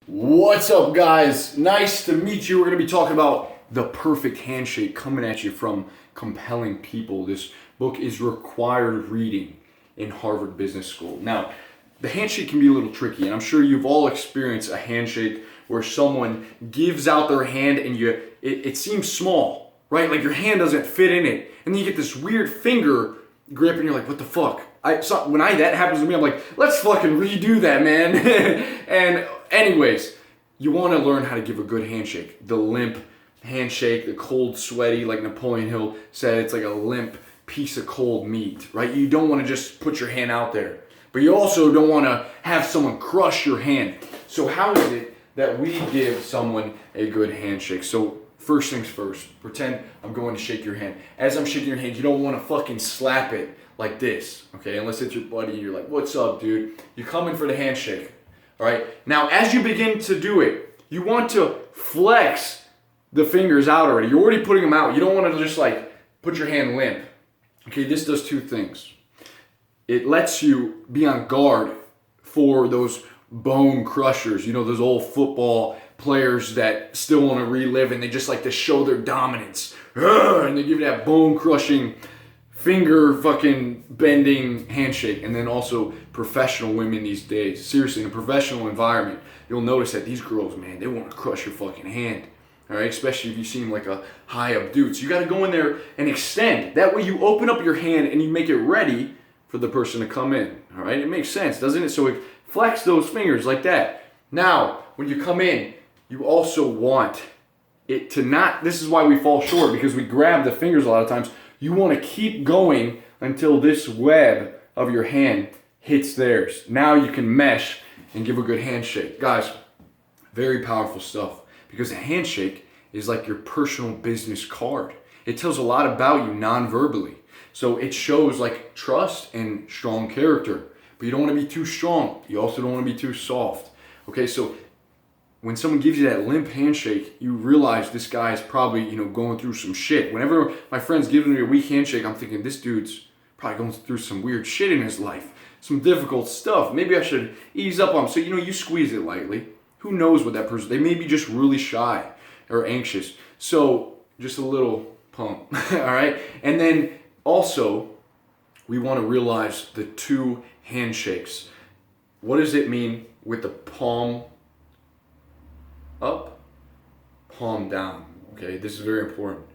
What's up, guys? Nice to meet you. We're going to be talking about The Perfect Handshake, coming at you from Compelling People. This book is required reading in Harvard Business School. Now, the handshake can be a little tricky, and I'm sure you've all experienced a handshake where someone gives out their hand and it seems small, right? Like your hand doesn't fit in it, and then you get this weird finger grip, and you're like, what the fuck? That happens to me, I'm like, let's fucking redo that, man. And anyways, you want to learn how to give a good handshake. The limp handshake, the cold, sweaty, like Napoleon Hill said, it's like a limp piece of cold meat, right? You don't want to just put your hand out there, but you also don't want to have someone crush your hand. So how is it that we give someone a good handshake? So first things first, pretend I'm going to shake your hand. As I'm shaking your hand, you don't want to fucking slap it like this, okay? Unless it's your buddy, you're like, what's up, dude? You're coming for the handshake, all right? Now, as you begin to do it, you want to flex the fingers out already. You're already putting them out. You don't want to just like put your hand limp. Okay, this does two things. It lets you be on guard for those bone crushers, those old football players that still want to relive and they just like to show their dominance. And they give you that bone crushing, finger fucking bending handshake. And then also professional women these days. Seriously, in a professional environment, you'll notice that these girls, man, they want to crush your fucking hand. All right, especially if you seem like a high up dude. So you got to go in there and extend. That way you open up your hand and you make it ready for the person to come in. All right, it makes sense, doesn't it? So flex those fingers like that. Now, when you come in, you also want it to not, this is why we fall short, because we grab the fingers a lot of times. You want to keep going until this web of your hand hits theirs. Now you can mesh and give a good handshake. Guys, very powerful stuff, because a handshake is like your personal business card. It tells a lot about you non-verbally. So it shows like trust and strong character, but you don't want to be too strong. You also don't want to be too soft. Okay, so when someone gives you that limp handshake, you realize this guy is probably, going through some shit. Whenever my friend's giving me a weak handshake, I'm thinking this dude's probably going through some weird shit in his life, some difficult stuff. Maybe I should ease up on him. So, you squeeze it lightly. Who knows what that person, they may be just really shy or anxious. So just a little pump, all right? And then also, we want to realize the two handshakes. What does it mean with the palm up, palm down? Okay, this is very important.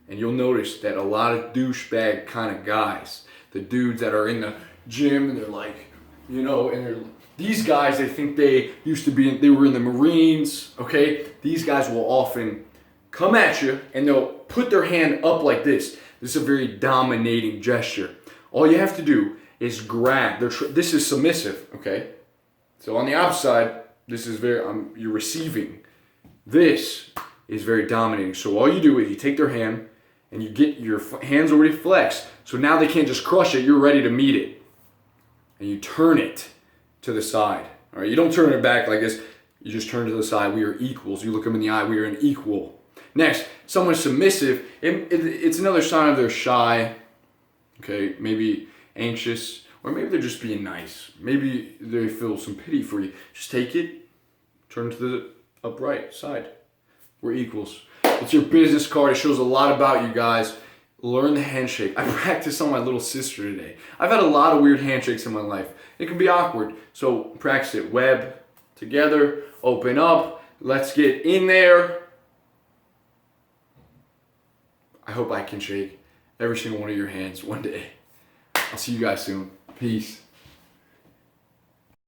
And you'll notice that a lot of douchebag kind of guys, the dudes that are in the gym and they're like, these guys, they think they were in the Marines, okay? These guys will often come at you and they'll put their hand up like this. This is a very dominating gesture. All you have to do is grab. This is submissive, okay? So on the outside, this is you're receiving. This is very dominating. So all you do is you take their hand and you get your hands already flexed. So now they can't just crush it. You're ready to meet it. And you turn it to the side. All right, you don't turn it back like this. You just turn to the side. We are equals. You look them in the eye. We are an equal. Next, someone's submissive. It's another sign of they're shy. Okay, maybe anxious, or maybe they're just being nice. Maybe they feel some pity for you. Just take it, turn to the upright side. We're equals. It's your business card. It shows a lot about you guys. Learn the handshake. I practiced on my little sister today. I've had a lot of weird handshakes in my life. It can be awkward. So practice it. Web together. Open up. Let's get in there. I hope I can shake every single one of your hands one day. I'll see you guys soon. Peace.